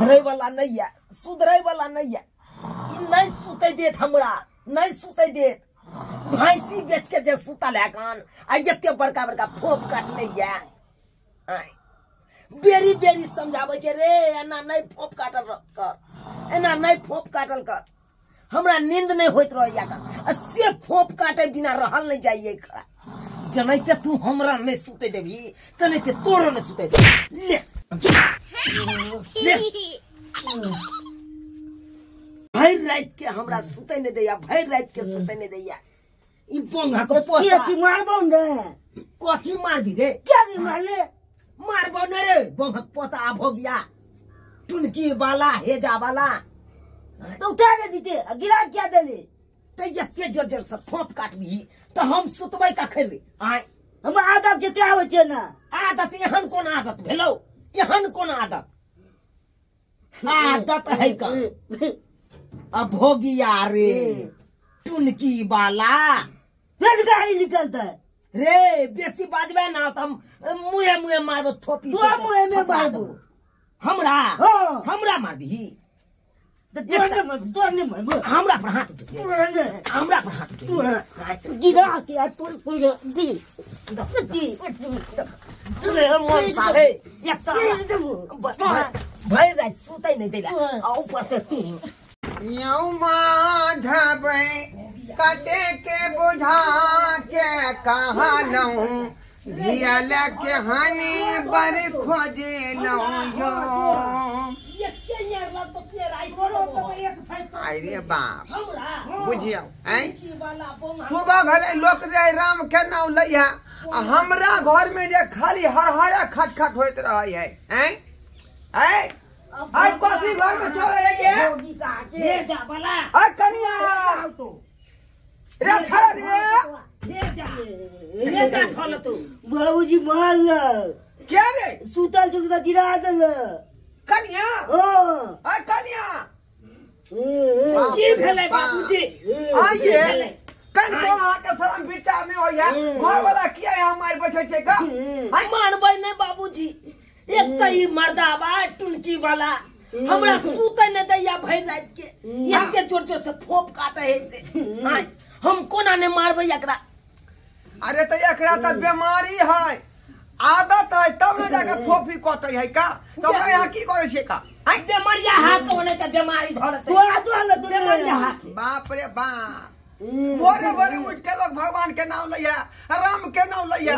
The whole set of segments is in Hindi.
सुधरे वाला नहीं है, सुधरे वाला नहीं है। नहीं सुते देत हमरा, नहीं सुते देत। भैंसी बेच के जे सुतल है कान आ एते बड़का बड़का फोप काट लैया। बेरी बेरी समझावे छे रे, एना नहीं फोप काटल कर, एना नहीं फोप काटल कर। हमरा नींद नहीं होइत रहैया का, से फोप काटे बिना रहल नहीं जाइए खड़ा। जनैते तू हमरा नहीं सुते देबी, तनैते तोरो नहीं सुते देबी। ले ले भर रात के हमरा सुते नहीं दैया, भर रात के सुते नहीं दैया। ई बोंगा को पोता की मारबो रे, कथी मार दी रे? क्या दी मारले? मारबो न रे, बोंगा पोता आ भोगिया, टुनकी वाला, हेजा वाला। तो उठा के दीते, गिरा क्या देले? तो ये जोर जोर से फोप काटबी तो हम सुतबै का खैर आय। हम आदत जते आवे छे ना, आदत एहन कोन आदत भेलौ? एहन कोन आदत? आदत है का अभोगिया रे, टुनकी वाला। फिर गाड़ी निकलता है रे, बेसी बाजबे ना तो मुहे मुहे मारबो थोपी। तो मुहे में मारबो हमरा? हाँ। हमरा मारबी तो तोरने मारबो। हमरा पर हाथ उठे, हमरा पर हाथ उठे। गिरा के तोर कोई दी दी चले मन साले एक भई रात सुतै नहीं देला आ ऊपर से तू यौ माधवे कते के बुझा के कहलहूँ, धियल के हनी बर खोजे लहूँ यो। अरे बाप बुझियो सुबह भले लोक रे राम के नाम लैया, हमरा घर में जे खाली हरहरा खटखट होइत रहे है। आज कथी घर में चले गे हेजा वाला आ कनिया रे छड़ रे हेजा छल तू। बाबूजी मार ल क्या रे सुतल जुगदा गिरा दल। कनिया हां आ कनिया की भेलै बाबूजी? आइए कन को आके शरम विचार नहीं होया, घर वाला किया है हमारे बैठे छे का? मानबै नहीं बाबूजी, एक त ई मर्दावा टुनकी वाला हमरा सुते न दैया भर रात के, एते जोर जोर से फोप काटे है से। हां हम कोना ने मारबै एकरा? अरे तो एकरा त बीमारी है, आदत है, तब न जाके फोफी कटे है का? तो यहाँ की करे छे का? बेमारिया हाथ होने का बीमारी धरत तो बेमारिया हाथ। बाप रे बाप, भोरे भोरे उठ के लोग भगवान के नाम लैया, राम के नाम लैया।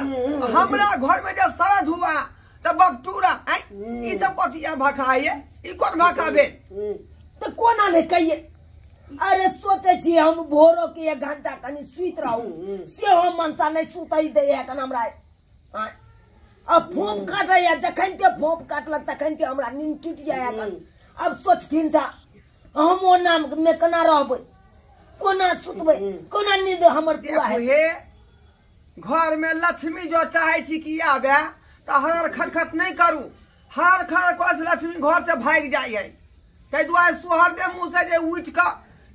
हमरा घर में जो श्राद्ध हुआ तो बकटूरा ई सब कथी भखाइए, ई कौन भखाबे? तो कोना ने कहिए? अरे सोचे छी हम भोरो के 1 घंटा कनी सुइत रहू, से हम मनसा नहीं सुतई दे है कन हमरा। अब फोप काटे या जखन के फोप काटलक तखन के हमरा नींद टूट जाया कन। अब सोचथिन था हम ओ नाम में कना रहबै, कोना सुतबै, कोना नींद हमर पूरा है? घर में लक्ष्मी जो चाहे छी कि आवे तो हर खटखट नहीं करू, हर खर कोस लक्ष्मी घर से भाग जाई है। कई दुआरे सुहर दे मुंह से जे उठ का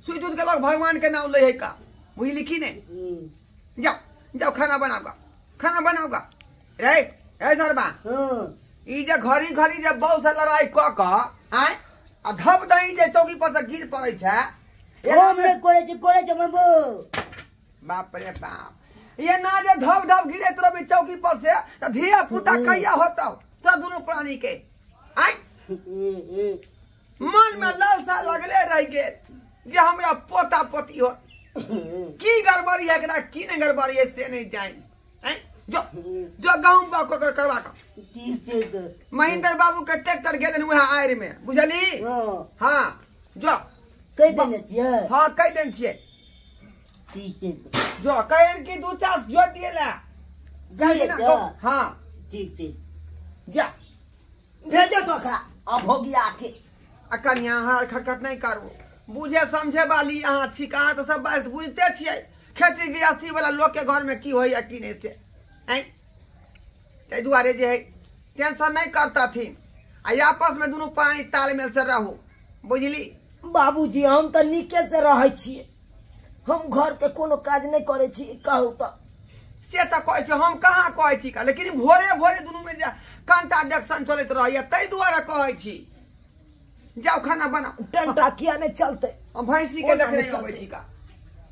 सुई दूध के लोग भगवान के नाम ले है का, वही लिखी नहीं। जाओ जाओ खाना बनाओगा, खाना बनाओगा रे ए सरबा। ई जे घड़ी घड़ी जे बहु से लड़ाई क क आय आ धब दही जे चौकी पर से गिर पड़े छे, हमरे करे छे बाबू। बाप रे बाप, ये ना जे धब धब गिरे तरह चौकी पर से तो धिया पुता कहिया होता तो दोनों प्राणी के आय मन में लालसा लगले रह गे जे हमरा पोता पोती हो। की गड़बड़ी है एकरा, की नहीं गड़बड़ी है से नहीं जाए। जो जो गाँव में करवा का महेंद्र बाबू के ट्रैक्टर गेलन वहाँ आयर में, बुझली? हाँ जो कई दिन छिए। हाँ कई दिन छिए। ठीक है जो कहन की 2-4 जो दिएला हाँ ठीक ठीक जा भेजो तो खा अब हो गया के। अकन यहाँ खटखट नहीं करू, बुझे समझे वाली यहाँ छिका तो सब बात बुझते छिए। खेती गृहस्थी वाला लोग के घर में की होई की नहीं से दुआरे जे है टेंशन नहीं करता थी, आपस में दोनों पानी तालमेल से रहू, बुझली? बाबूजी हम तो नीके से रहे छिए, हम घर के कोनो काज नहीं करे छी। कहू तो से तो कहे छी, हम कहाँ कहे छी का, लेकिन भोरे भोरे दोनों में कंट्राडिक्शन चलते रही तै दुआरे कहे छी। जाओ खाना बनाओ। डंडा किया नहीं चलते। भैंसी के देखने अबै छी का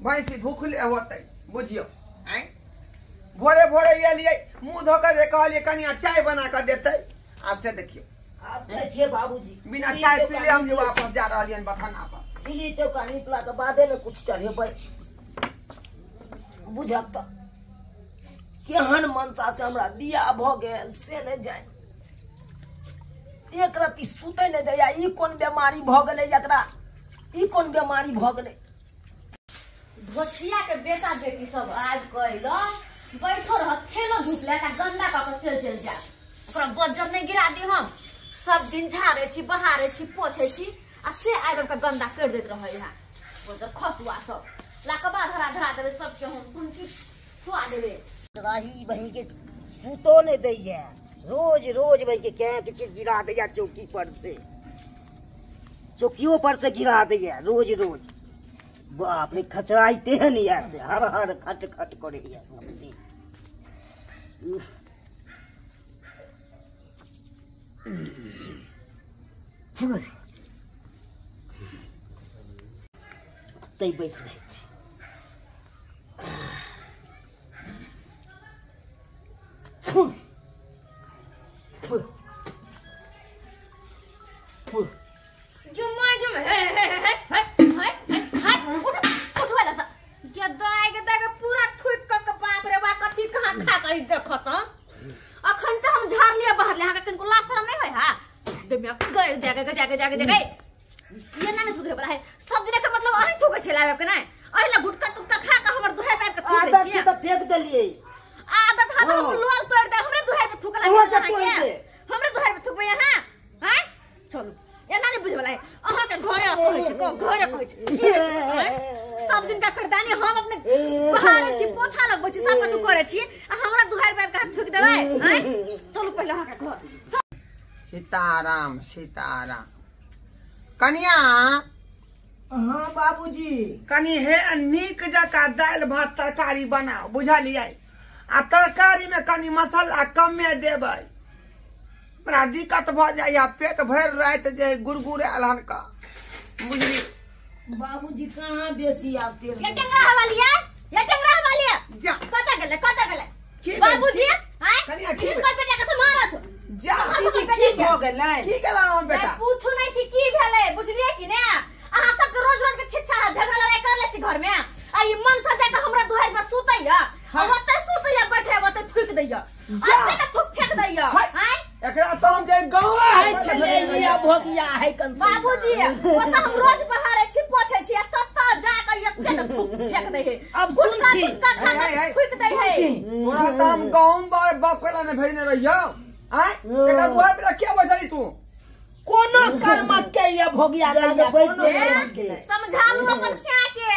भैंसी भूखले होते बुझियो आय भोरे भोरे ये लिए मुंह धोकर जे कहलिए कनिया चाय बना कर देते आ से देखियो आप छे बाबूजी बिना चाय पीले हम जो वापस जा रहलियन बखाना पर दिल्ली चौका निकला के बादे में कुछ चढ़ेबै बुझत केहन मनसा से हमरा बियाह भ गेल से नहीं जाय एक राति सुते नहीं दैया ई कोन बीमारी भ गेलै एकरा ई कोन बीमारी भ गेलै धोछिया के बेटा बेटी सब आज कहलो बैठो रह खेलो धूप लेका गंदा का चल जा ओकरा बज्जर नहीं गिरा दी हम सब दिन झाड़े छी बहारे छी पोछे छी आ से आइरन का गंदा कर देत रह यहाँ बज्जर खसुआ सब लाकबा धरा देबे सब के हम कुंची छुआ देबे राही बहन के सूतो नहीं दैया रोज रोज बहन के क्या के गिरा दैया चौकी पर से चौकियों पर से गिरा दैया रोज रोज बाप रे खचराइते हैं नहीं यार से हर हर खट खट करे यार सबसे तै बैस रहे छी सब दिन का करदानी हम अपने बहारे छी पोछा लगबै छी सब तू करे छी आ हमरा दुहार बाप का थूक देबै हैं चलो पहले हां के घर सीताराम सीताराम कनिया हाँ बाबूजी कनी हे नीक जका दाल भात तरकारी बनाओ बुझलिए आ तरकारी में कनी मसाला कमे देबै बड़ा दिक्कत भ जाइया पेट भर रात जे गुरगुराल हनका बुझली बाबूजी कहाँ बेसी आप तेल ये टंगरा वाली जा कता गेले की बाबूजी हैं कनिया की कर बेटा के से मारत जा की हो गेलै की गेला हम बेटा पूछू नहीं थी की भेले बुझलिए कि ने अहाँ सब के रोज रोज के छिछा झगड़ा लड़ाई कर ले छी घर में आ ई मन से जाके हमरा दुहार में सुतैया अब ओते सुतैया बैठे ओते थूक दैया ओते के थूक फेंक दैया हैं एकरा तो हम जे गांव आइ चले ये भोगिया है कन बाबूजी ओते हम रोज बहारे छी पोछे छी तत्ता जाके एते के थूक फेंक दै है अब सुन छी खाना थूक दै है तोरा तो हम गांव बार बकला ने भेजने रहियो हैं एकरा दुआ पे क्या बजाई तू कोनो कर्म के ये भोगिया लगे बैठ समझा लू अपन स्या के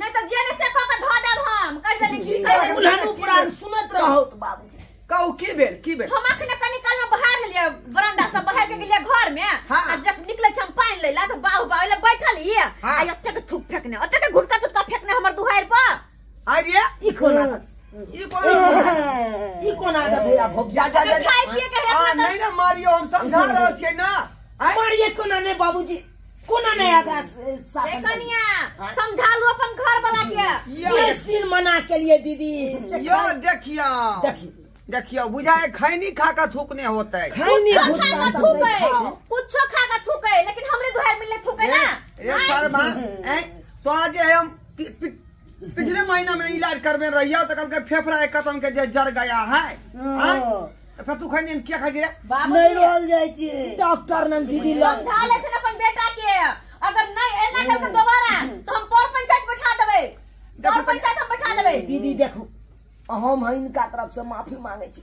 नहीं तो जेने से क के धो देब हम कह देली की कह देली उल्हनु पुराण सुनत रहो तो बाबूजी कहू की भेल हम अखने कनी काल में बाहर ले लिए बरामदा सब बाहर के गेलिए घर में आ जब निकले छ हम पानी लेला तो बाहु बाहु बैठल ही आ एते के थूक फेंकने एते के घुटका तुटका फेंकने हमर दुहार पर अरे ई कोना आदत है भोगिया जा खाई पिए के हां नहीं ना मारियो हम समझा रहे छिए ना मारिए कोना ने बाबूजी कोना नहीं आगा ए कनिया समझा लो अपन घर वाला के ये स्पीड मना के लिए दीदी यो देखियो बुझाए खैनी खा का थूकने होता है खैनी खा का थूके कुछो खा का थूके लेकिन हमरे दुहार मिले थूके ना ए सर मां तो आज हम पिछले महीना में इलाज करबे रहियो त कल के फेफड़ा एक कदम के जे जर गया है फिर तू खैनी क्या खा रे नहीं रोल जाय छी डॉक्टर ने दीदी समझा ले छन अपन बेटा के अगर नहीं एना कर के दोबारा तो हम पौर पंचायत बैठा देबे पौर पंचायत हम बैठा देबे दीदी देखो हम इनका तरफ से माफी मांगे छी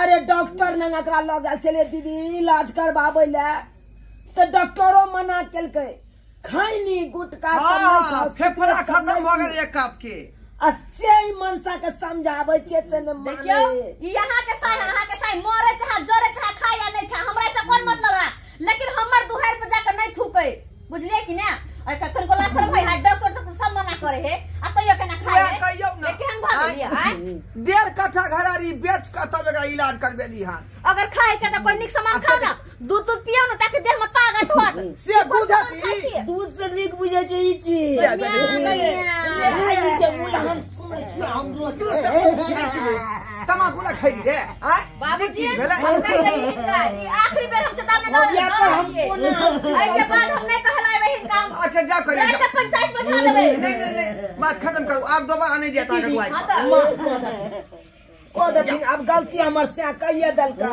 अरे डॉक्टर ने एकरा ल गेल चले दीदी इलाज करबाबै ले तो डॉक्टरो मना केलकै खैनी गुटका फेफड़ा खत्म भ गेल एक कात के अस्से मनसा के समझाबै छै से न देखियो यहाँ के साई मरे चाहे जोरे चाहे खाए या नहीं खाए हमरा से कोन मतलब है लेकिन हमर दुहार पे जाके नहीं थूके बुझलिए कि ना आ कखन को लासर भाई है डॉक्टर तो सब मना करे है आ तइयो के ना खाए कहियो ना केहन भाग लिया है 1.5 कट्ठा घरारी बेच के तब एकरा इलाज करबेली हां अगर खाए के तो कोई निक सामान खाओ ना दूध पियो ना ताकि देह में ताकत हाथ होत से बुझती दूध से नीक बुझे छै ई चीज हम सुनै छी हमरो तमाकू ना खाई रे बाबूजी आखिरी बेर हम चेतावनी दे के बाद हम नहीं कहलाए काम। अच्छा जा करिए जाके पंचायत बैठा देबे। नहीं बात खत्म करो आप दोबारा नहीं दिया ताकत भाई को दे अब गलती हमर से कहिए दल का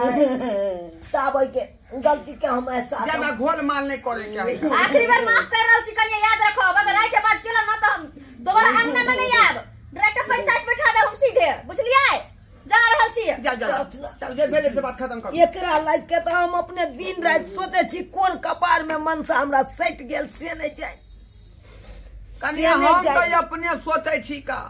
तब के गलती के हम एहसास ज्यादा घोल माल नहीं करे चाहिए। आखिरी बार माफ कर रहल छी कनिया याद रखो अगर आइ के बाद केला न त हम दोबारा अंगना में नहीं आब डायरेक्ट पंचायत बैठा दे हम सीधे बुझलिए जा रहल छी जा चल जे भेले से बात खत्म करो। एकरा लाग के त हम अपने दिन रात सोचे छी कोन कपार में मनसा हमरा सट गेल से नहीं जाय कनिया हम तो अपने सोचे छी का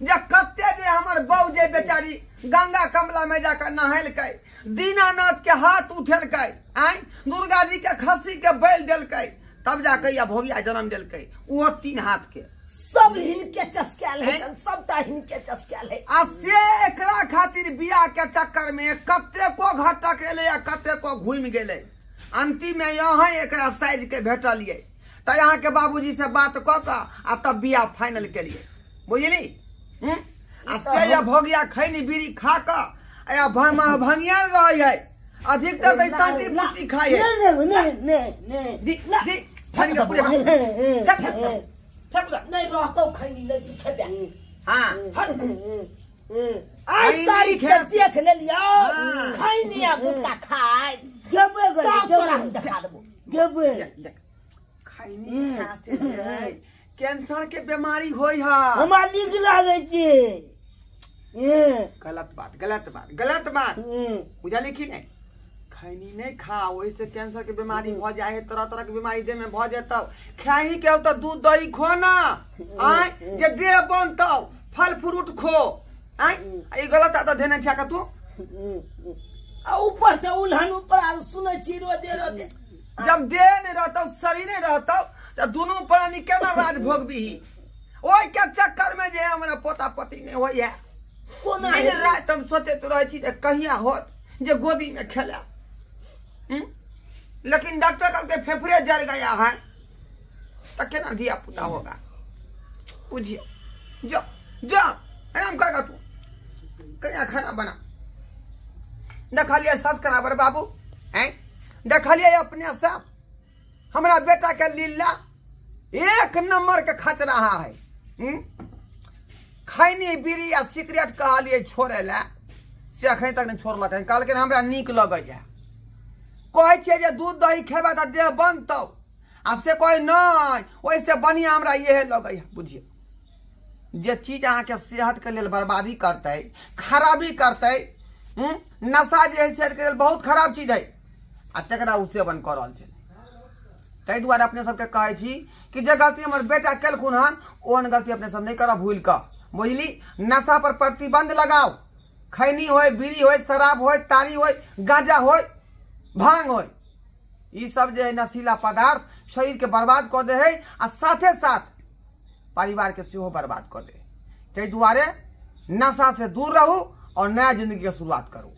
जे कते जे हमर बहू जे बेचारी गंगा कमला में जाकर नहेलकै दीनानाथ के हाथ उठेलकै आय दुर्गा जी के खस्सी के बैल देलकै तब जाके या भोगिया जन्म देलकै वो 3 हाथ के सब हिनके चस्काल है सबटा हिनके चस्काल है आ से एकरा खातिर बियाह के चक्कर में कते को घटक एले या कते को घूम गेले अंतिम में यहाँ एकरा साइज के भेटलिए त यहाँ के बाबूजी से बात क के आ तब बियाह फाइनल केलिए बुझली आ से या भोगिया खैनी बीड़ी खा के या भंगिया रह अधिकतर तो शांति पूर्ति खाए नहीं रहतो खैनी ले खेबे हां आई तारीख के देख ले लियो खैनी आ गुटका खाय गेबे गले तोरा हम दिखा देबो गेबे खैनी खा से कैंसर के बीमारी होई है हमरा नीक लागे छै गलत बात बुझली कि नहीं खैनी नहीं खा वही से कैंसर के बीमारी भ जाए है तरह तरह के बीमारी देह में भ जाता खाही के तो दूध दही खो ना आय जे देह बनता फल फ्रूट खो आय ई गलत आदत देने छा का तू आ ऊपर से उल्हन ऊपर सुनै छी रोजे जब देह नहीं रहता शरीर नहीं रहता तो दोनों प्राणी केना राज भोगबी ओई के चक्कर में जे हमरा पोता पोती नहीं होई है कोना दिन रात हम सोचे तो रहे छी कहिया होत जे गोदी में खेला लेकिन डॉक्टर कहते के फेफड़े जल गया है तो केना दिया पुता होगा बुझिए जो जो आराम करेगा तू कन्या खाना बना देखा लिया सब कराबर बाबू हैं देखा लिया अपने सब हमारा बेटा के लीला 1 नंबर के खच रहा है खैनी बीड़ी या सिगरेट कहलिए छोड़े ला से अखन तक नहीं छोड़लक कहलकै हमरा नीक लगैया कहै छै जे दूध दही खेबा त देह बनतौ आ से कोई नहीं वैसे बढ़िया हमरा यही लगैया बुझिए जे चीज अहाँ के सेहत के लिए बर्बादी करते खराबी करते नशा जे है सेहत के लिए बहुत खराब चीज है आ तकरा उ सेवन कर रहल छै ताहि दुआरे अपने सबके कहै छी कि जे गलती हमर बेटा केलखुन हन ओहन गलती अपने सब नहीं करब भूल कर बुझली नशा पर प्रतिबंध लगाओ खैनी हो बीड़ी हो शराब हो तारी हो गांजा हो भांग हो ये सब जो है नशीला पदार्थ शरीर के बर्बाद कर दे है आ साथे साथ परिवार के सेहो बर्बाद कर दे ताहि दुआरे नशा से दूर रहू और नया जिंदगी की शुरुआत करू।